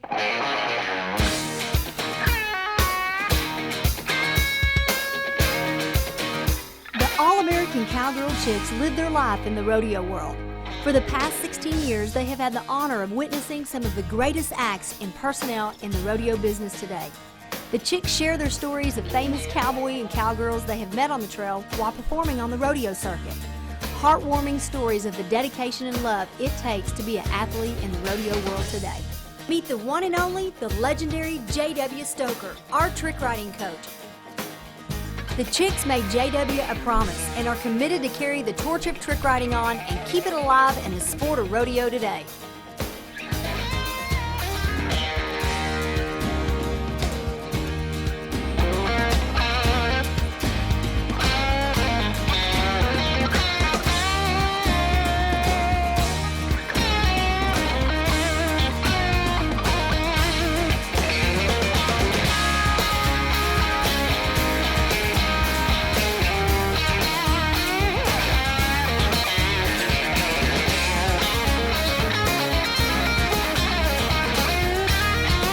The All American Cowgirl Chicks live their life in the rodeo world. For the past 16 years, they have had the honor of witnessing some of the greatest acts and personnel in the rodeo business today. The Chicks share their stories of famous cowboy and cowgirls they have met on the trail while performing on the rodeo circuit. Heartwarming stories of the dedication and love it takes to be an athlete in the rodeo world today. Meet the one and only, the legendary JW Stoker, our trick riding coach. The Chicks made JW a promise and are committed to carry the torch of trick riding on and keep it alive in the sport of rodeo today.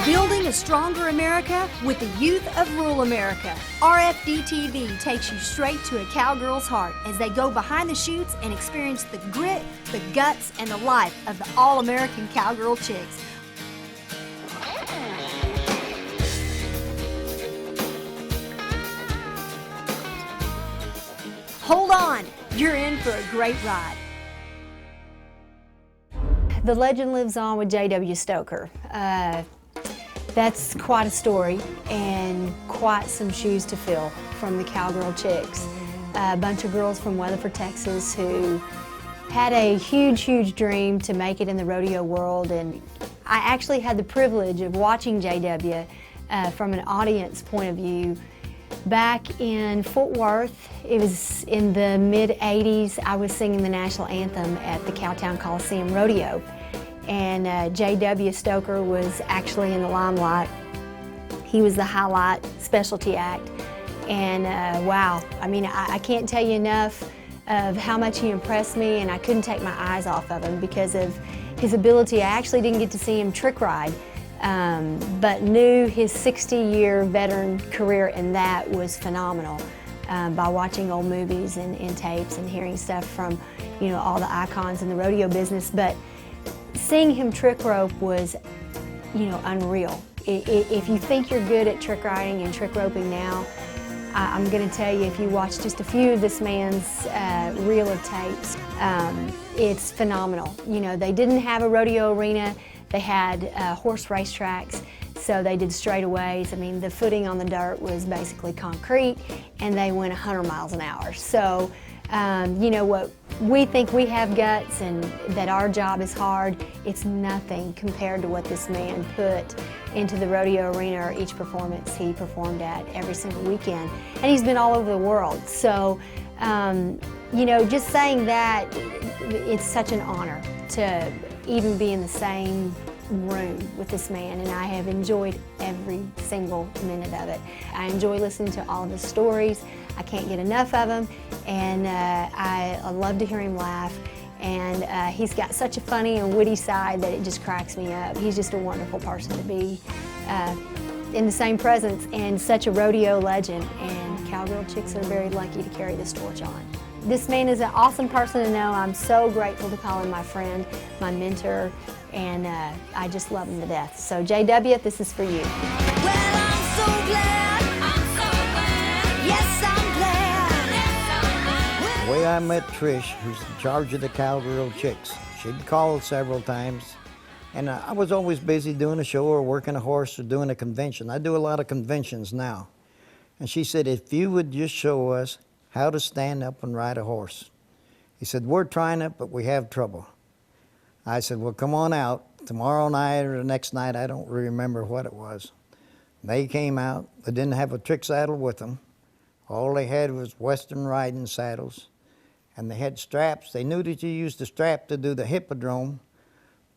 Building a stronger America with the youth of rural America. RFD-TV takes you straight to a cowgirl's heart as they go behind the chutes and experience the grit, the guts, and the life of the All American Cowgirl Chicks. Hold on, you're in for a great ride. The legend lives on with JW Stoker. That's quite a story and quite some shoes to fill from the Cowgirl Chicks. A bunch of girls from Weatherford, Texas who had a huge, huge dream to make it in the rodeo world, and I actually had the privilege of watching JW from an audience point of view. Back in Fort Worth, it was in the mid-'80s, I was singing the national anthem at the Cowtown Coliseum Rodeo. And JW Stoker was actually in the limelight. He was the highlight specialty act. And wow, I mean, I can't tell you enough of how much he impressed me, and I couldn't take my eyes off of him because of his ability. I actually didn't get to see him trick ride, but knew his 60-year veteran career in that was phenomenal by watching old movies and tapes and hearing stuff from, you know, all the icons in the rodeo business. But seeing him trick rope was, you know, unreal. If you think you're good at trick riding and trick roping now, I'm going to tell you, if you watch just a few of this man's reel of tapes, it's phenomenal. You know, they didn't have a rodeo arena. They had horse racetracks, so they did straightaways. I mean, the footing on the dirt was basically concrete, and they went 100 miles an hour. So, you know, what we think we have guts and that our job is hard, it's nothing compared to what this man put into the rodeo arena or each performance he performed at every single weekend. And he's been all over the world. So, you know, just saying that, it's such an honor to even be in the same room with this man, and I have enjoyed every single minute of it. I enjoy listening to all of his stories. I can't get enough of them, and I love to hear him laugh. And he's got such a funny and witty side that it just cracks me up. He's just a wonderful person to be in the same presence, and such a rodeo legend. And Cowgirl Chicks are very lucky to carry this torch on. This man is an awesome person to know. I'm so grateful to call him my friend, my mentor, and I just love him to death. So JW, this is for you. Well, I'm so glad, yes, I'm glad. The way I met Trish, who's in charge of the Cowgirl Chicks, she'd called several times, and I was always busy doing a show or working a horse or doing a convention. I do a lot of conventions now. And she said, if you would just show us how to stand up and ride a horse. He said, we're trying it, but we have trouble. I said, well, come on out. Tomorrow night or the next night, I don't remember what it was. They came out. They didn't have a trick saddle with them. All they had was Western riding saddles. And they had straps. They knew that you used the strap to do the hippodrome,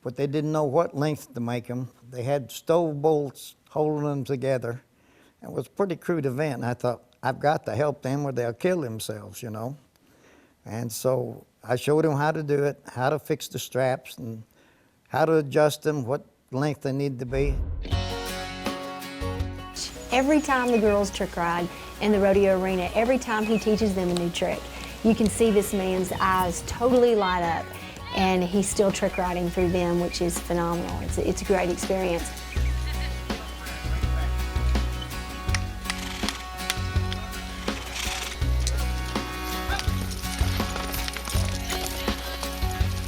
but they didn't know what length to make them. They had stove bolts holding them together. It was a pretty crude event. And I thought, I've got to help them or they'll kill themselves, you know. And so I showed them how to do it, how to fix the straps and how to adjust them, what length they need to be. Every time the girls trick ride in the rodeo arena, every time he teaches them a new trick, you can see this man's eyes totally light up, and he's still trick riding through them, which is phenomenal. It's a great experience.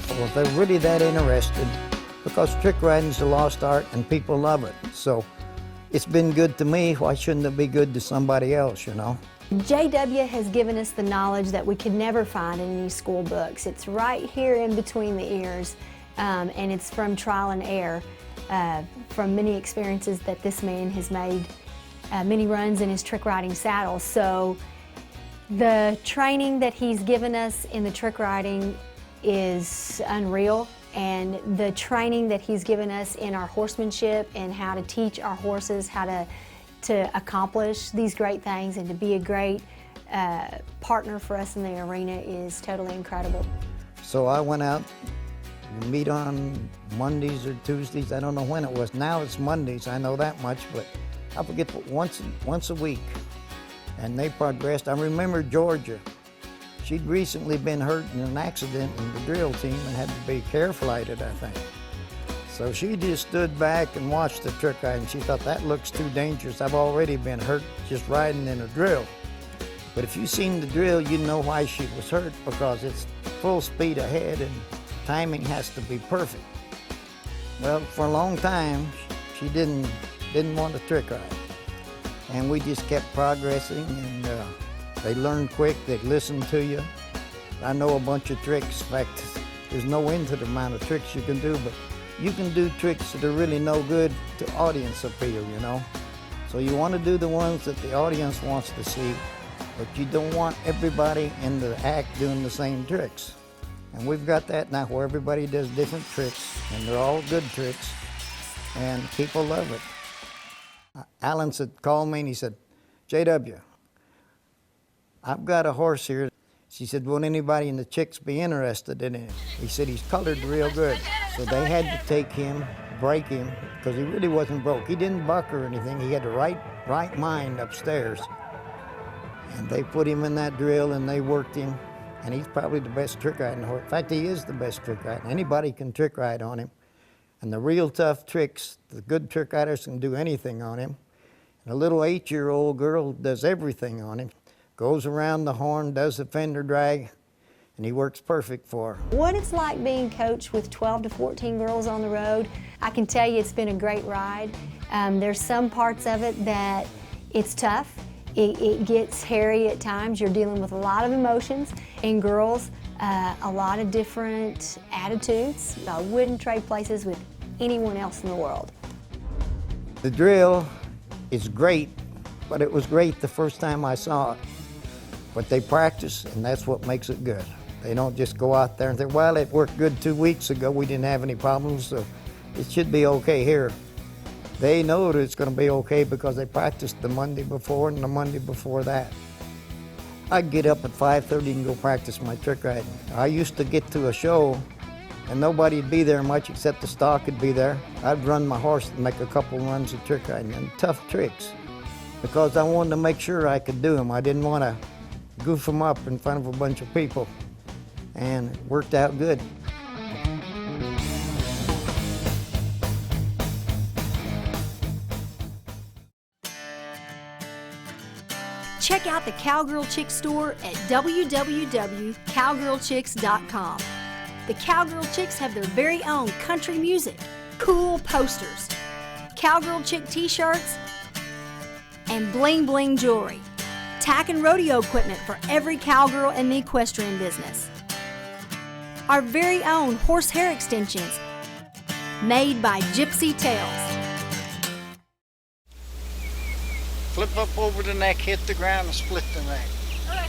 Well, if they're really that interested, because trick riding's a lost art and people love it. So it's been good to me, why shouldn't it be good to somebody else, you know? JW has given us the knowledge that we could never find in any school books. It's right here in between the ears, and it's from trial and error, from many experiences that this man has made, many runs in his trick riding saddle. So the training that he's given us in the trick riding is unreal, and the training that he's given us in our horsemanship and how to teach our horses how to accomplish these great things and to be a great partner for us in the arena is totally incredible. So I went out, we meet on Mondays or Tuesdays, I don't know when it was. Now it's Mondays, I know that much, but I forget, once a week. And they progressed. I remember Georgia. She'd recently been hurt in an accident in the drill team and had to be care flighted, I think. So she just stood back and watched the trick ride, and she thought, that looks too dangerous. I've already been hurt just riding in a drill. But if you've seen the drill, you know why she was hurt, because it's full speed ahead and timing has to be perfect. Well, for a long time, she didn't want to trick ride. And we just kept progressing, and they learn quick, they listen to you. I know a bunch of tricks. In fact, there's no end to the amount of tricks you can do, but you can do tricks that are really no good to audience appeal, you know? So you want to do the ones that the audience wants to see, but you don't want everybody in the act doing the same tricks. And we've got that now where everybody does different tricks, and they're all good tricks, and people love it. Alan called me and he said, JW, I've got a horse here. She said, won't anybody in the Chicks be interested in him? He said, he's colored real good. So they had to take him, break him, because he really wasn't broke. He didn't buck or anything. He had the right mind upstairs. And they put him in that drill and they worked him. And he's probably the best trick riding horse. In fact, he is the best trick rider. Anybody can trick ride on him. And the real tough tricks, the good trick riders can do anything on him. And a little 8-year-old girl does everything on him. Goes around the horn, does the fender drag, and he works perfect for her. What it's like being coached with 12 to 14 girls on the road, I can tell you it's been a great ride. There's some parts of it that it's tough. It gets hairy at times. You're dealing with a lot of emotions. And girls, a lot of different attitudes. I wouldn't trade places with anyone else in the world. The drill is great, but it was great the first time I saw it. But they practice, and that's what makes it good. They don't just go out there and think, well, it worked good 2 weeks ago. We didn't have any problems, so it should be okay here. They know that it's going to be okay because they practiced the Monday before and the Monday before that. I'd get up at 5:30 and go practice my trick riding. I used to get to a show, and nobody'd be there much except the stock would be there. I'd run my horse and make a couple runs of trick riding, and tough tricks, because I wanted to make sure I could do them. I didn't want to goof them up in front of a bunch of people, and it worked out good. Check out the Cowgirl Chick store at www.cowgirlchicks.com. The Cowgirl Chicks have their very own country music, cool posters, Cowgirl Chick t-shirts, and bling bling jewelry. Tack and rodeo equipment for every cowgirl in the equestrian business. Our very own horsehair extensions made by Gypsy Tails. Flip up over the neck, hit the ground, and split the neck. Okay.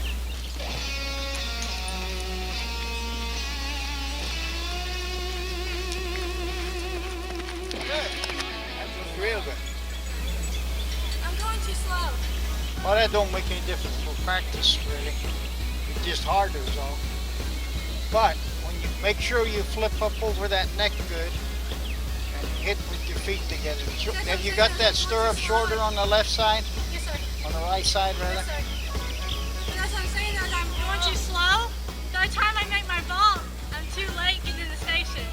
Good. That was real good. I'm going too slow. Well, that don't make any difference for practice, really. It's just harder is all. But when you make sure you flip up over that neck good and hit with feet together. Have you got that stirrup shorter on the left side? Yes, sir. On the right side, rather? Yes, sir. That's what I'm saying. Is I'm going too slow. By the time I make my vault, I'm too late getting to the station.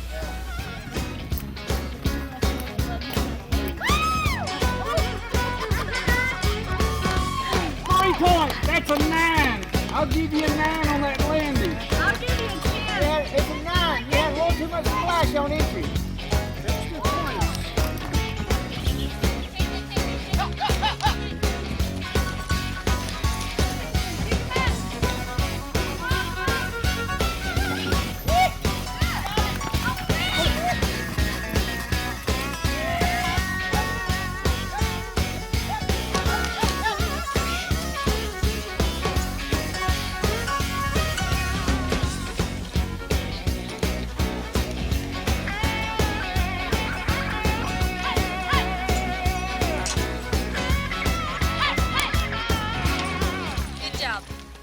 Point. That's a 9. I'll give you a 9 on that landing. I'll give you a 10. Yeah, it's a 9. You had a little too much splash on entry. That's good point.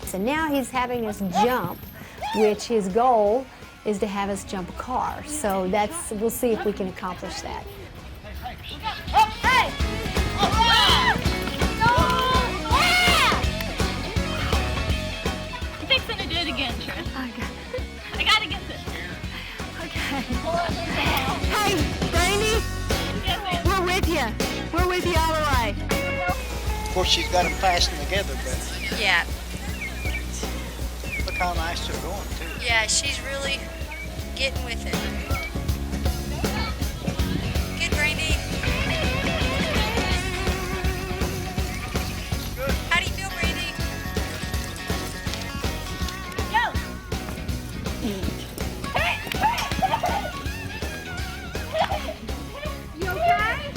So now he's having us jump, which his goal is to have us jump a car. So we'll see if we can accomplish that. Hey! I'm fixing to do it again, Trish. I gotta get this. Okay. Hey, Brandy, we're with you. We're with you all the way. Of course, she's got them fastened together, but Yeah, look how nice they're going, too. yeah, she's really getting with it. Good, Brandy. How do you feel, Brandy? Go! You okay?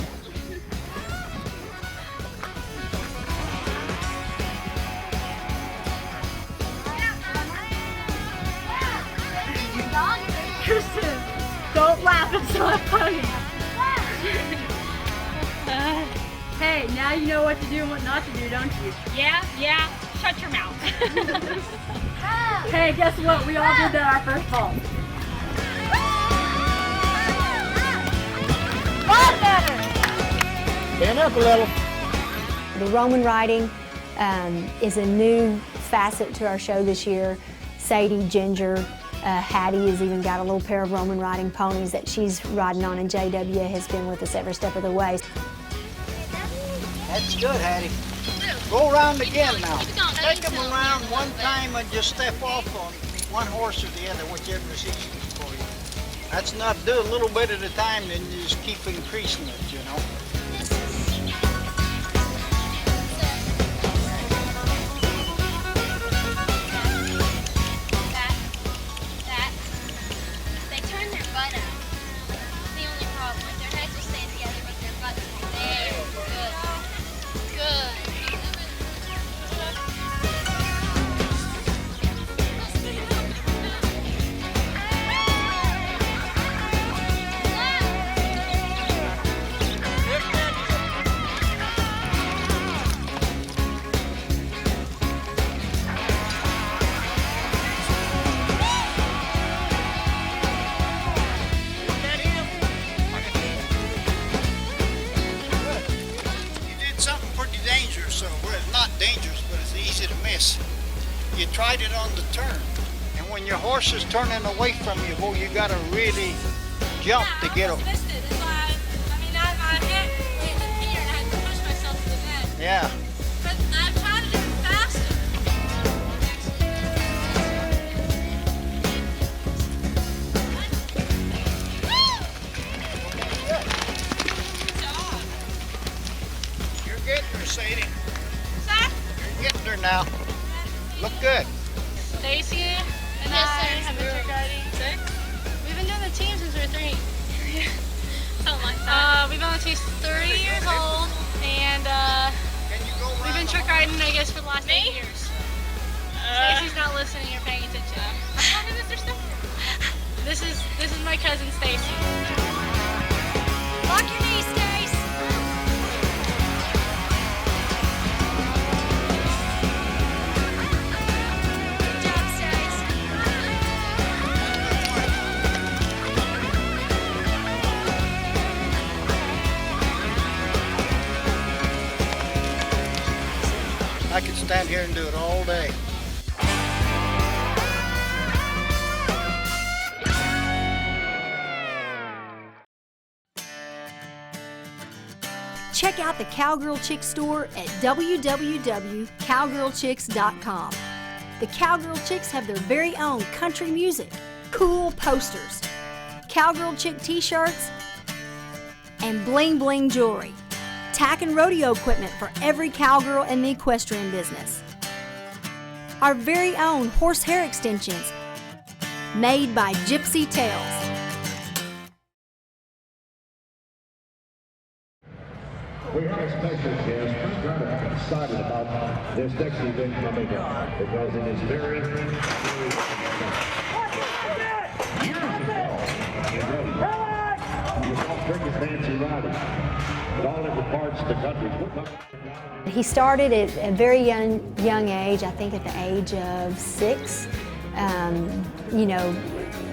Kirsten, don't laugh, it's not funny. Hey, now you know what to do and what not to do, don't you? Yeah, shut your mouth. Hey, guess what? We all did that our first fall. Stand up a little. The Roman riding is a new facet to our show this year. Sadie, Ginger, Hattie has even got a little pair of Roman riding ponies that she's riding on, and JW has been with us every step of the way. That's good, Hattie. Go around again now. Take them around one time and just step off on one horse or the other, whichever is easiest for you. That's not do a little bit at a time, then you just keep increasing it, you know. They turn their butt out. That's the only problem. If their heads will stay together, but their butts very good. Good. Dangerous, but it's easy to miss. You tried it on the turn, and when your horse is turning away from you, well, you got to really jump to get him. I missed it. That's why I hit here and I had to push myself to the net. Yeah. But I'm trying to do it faster. You're getting her, Sadie. Sir? You're getting her now. Look good. Stacy and I have been trick riding. We've been doing the team since we were 3. Something like that. We've been on the team 30 years old, and Can you go we've been around trick riding, I guess, for the last 8 years. Stacy's not listening or paying attention. This is my cousin Stacy. Lock your knees, Stace. Good job, Stace. here and do it all day. Check out the Cowgirl Chick store at www.cowgirlchicks.com. The Cowgirl Chicks have their very own country music, cool posters, Cowgirl Chick t-shirts, and bling bling jewelry. Tack and rodeo equipment for every cowgirl in the equestrian business. Our very own horsehair extensions made by Gypsy Tails. We have a special guest. I'm kind of excited about this next event coming up because it is very years ago in Rodeo. You saw Cricket Nancy Roddy in all different parts of the country. He started at a very young age, I think at the age of 6, you know,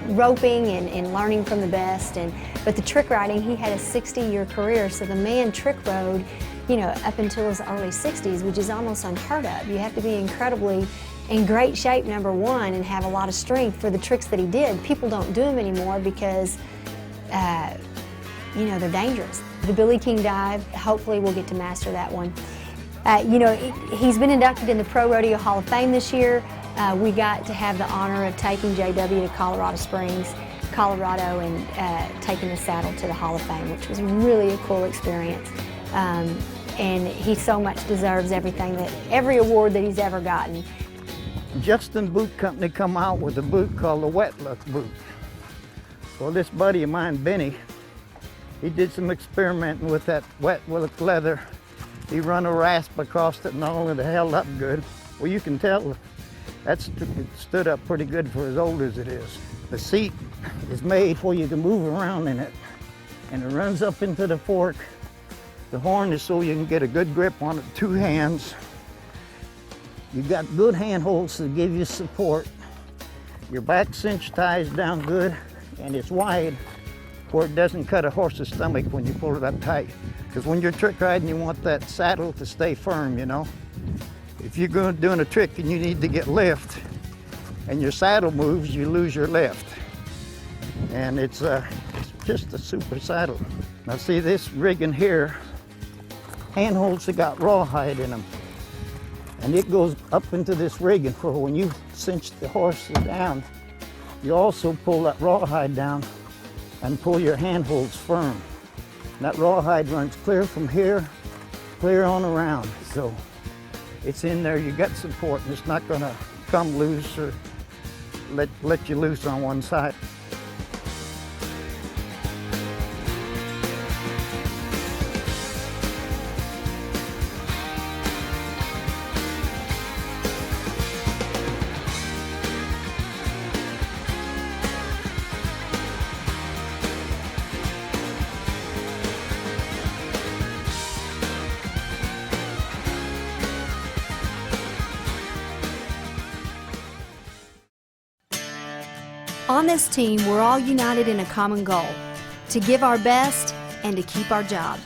roping and learning from the best. But the trick riding, he had a 60-year career, so the man trick rode, you know, up until his early 60s, which is almost unheard of. You have to be incredibly in great shape, number one, and have a lot of strength for the tricks that he did. People don't do them anymore because, you know, they're dangerous. The Billy King dive, hopefully we'll get to master that one. You know, he's been inducted in the Pro Rodeo Hall of Fame this year. We got to have the honor of taking JW to Colorado Springs, Colorado, and taking the saddle to the Hall of Fame, which was really a cool experience. And he so much deserves every award that he's ever gotten. Justin Boot Company come out with a boot called the Wet Look boot. Well, this buddy of mine, Benny, he did some experimenting with that Wet Look leather. He run a rasp across it and all, and it held up good. Well, you can tell that stood up pretty good for as old as it is. The seat is made where you can move around in it, and it runs up into the fork. The horn is so you can get a good grip on it with 2 hands. You've got good handholds to give you support. Your back cinch ties down good, and it's wide where it doesn't cut a horse's stomach when you pull it up tight. Because when you're trick riding, you want that saddle to stay firm, you know. If you're doing a trick and you need to get lift, and your saddle moves, you lose your lift. And it's just a super saddle. Now see this rigging here, handholds that got rawhide in them. And it goes up into this rigging for when you cinch the horse down, you also pull that rawhide down and pull your handholds firm. And that rawhide runs clear from here, clear on around. So it's in there, you got support, and it's not gonna come loose or let you loose on one side. On this team, we're all united in a common goal, to give our best and to keep our job.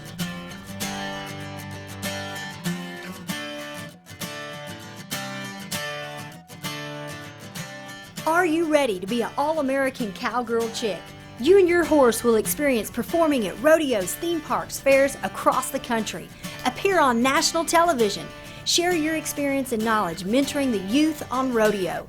Are you ready to be an All American Cowgirl Chick? You and your horse will experience performing at rodeos, theme parks, fairs across the country. Appear on national television. Share your experience and knowledge mentoring the youth on rodeo.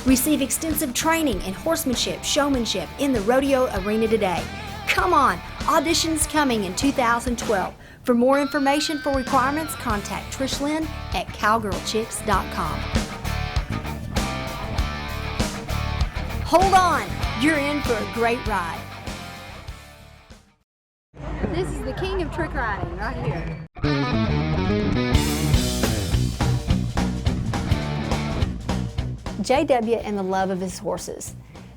Receive extensive training in horsemanship, showmanship in the rodeo arena today. Come on, auditions coming in 2012. For more information for requirements, contact Trish Lynn at cowgirlchicks.com. Hold on, you're in for a great ride. This is the king of trick riding right here. JW and the love of his horses.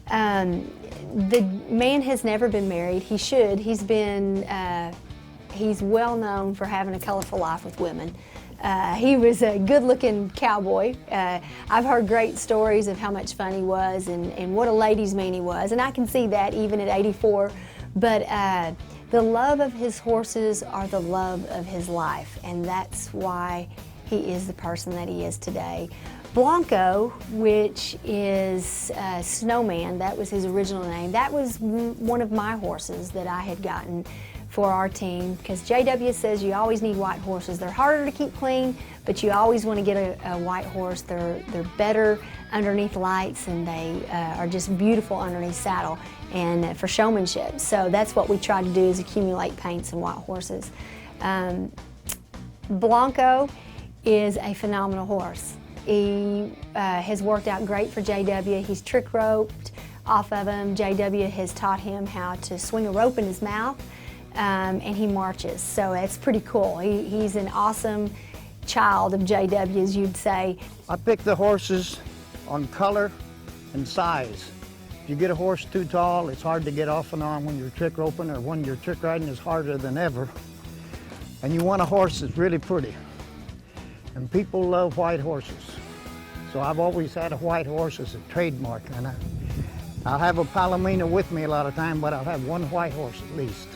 The man has never been married. He should. He's well known for having a colorful life with women. He was a good-looking cowboy. I've heard great stories of how much fun he was and what a ladies' man he was, and I can see that even at 84. But the love of his horses are the love of his life, and that's why he is the person that he is today. Blanco, which is Snowman, that was his original name. That was one of my horses that I had gotten for our team, because JW says you always need white horses. They're harder to keep clean, but you always want to get a white horse. They're better underneath lights, and they are just beautiful underneath saddle and for showmanship. So that's what we try to do, is accumulate paints and white horses. Blanco is a phenomenal horse. He has worked out great for JW. He's trick roped off of him. JW has taught him how to swing a rope in his mouth, and he marches. So it's pretty cool. He's an awesome child of JW, as you'd say. I pick the horses on color and size. If you get a horse too tall, it's hard to get off and on when you're trick roping, or when you're trick riding is harder than ever. And you want a horse that's really pretty. And people love white horses. So I've always had a white horse as a trademark. And I'll have a Palomino with me a lot of time, but I'll have one white horse at least.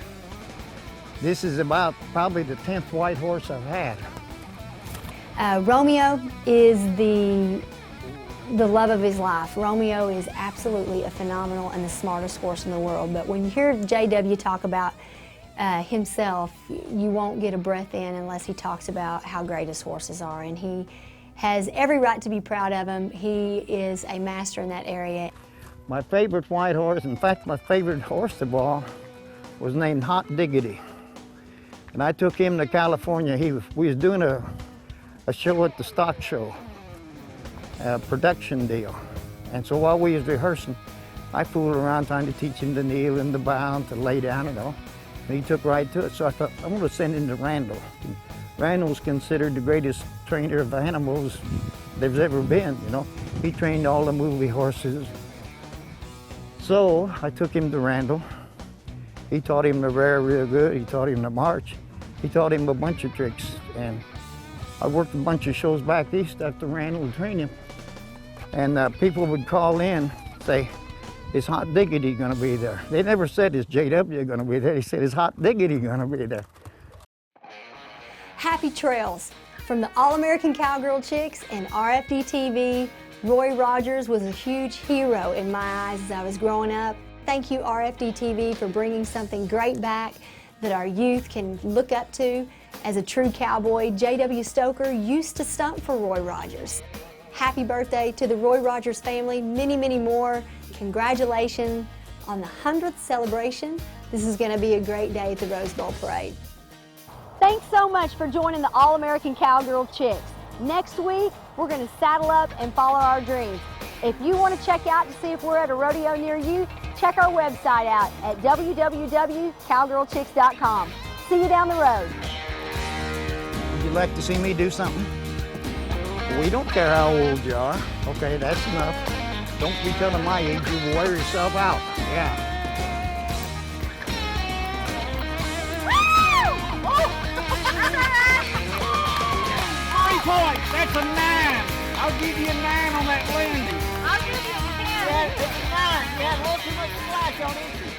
This is about probably the 10th white horse I've had. Romeo is the love of his life. Romeo is absolutely a phenomenal and the smartest horse in the world. But when you hear JW talk about himself, you won't get a breath in unless he talks about how great his horses are. And he has every right to be proud of him. He is a master in that area. My favorite white horse, in fact, my favorite horse of all, was named Hot Diggity. And I took him to California. We was doing a show at the stock show, a production deal. And so while we was rehearsing, I fooled around trying to teach him to kneel and to bow and to lay down and all. And he took right to it, so I thought, I'm going to send him to Randall. And Randall's considered the greatest trainer of animals there's ever been, you know. He trained all the movie horses. So I took him to Randall. He taught him to rear real good. He taught him to march. He taught him a bunch of tricks. And I worked a bunch of shows back east after Randall and trained him. And people would call in, say, is Hot Diggity gonna be there? They never said, is JW gonna be there? They said, is Hot Diggity gonna be there? Happy trails from the All American Cowgirl Chicks and RFD TV. Roy Rogers was a huge hero in my eyes as I was growing up. Thank you, RFD TV, for bringing something great back that our youth can look up to as a true cowboy. JW Stoker used to stunt for Roy Rogers. Happy birthday to the Roy Rogers family, many, many more. Congratulations on the 100th celebration. This is going to be a great day at the Rose Bowl Parade. Thanks so much for joining the All American Cowgirl Chicks. Next week, we're going to saddle up and follow our dreams. If you want to check out to see if we're at a rodeo near you, check our website out at www.cowgirlchicks.com. See you down the road. Would you like to see me do something? We don't care how old you are. Okay, that's enough. Don't be telling my age, you will wear yourself out. Yeah. Points. That's a 9. I'll give you a 9 on that landing. I'll give you a 10. Yeah, it's a 9. You had a little too much splash on it.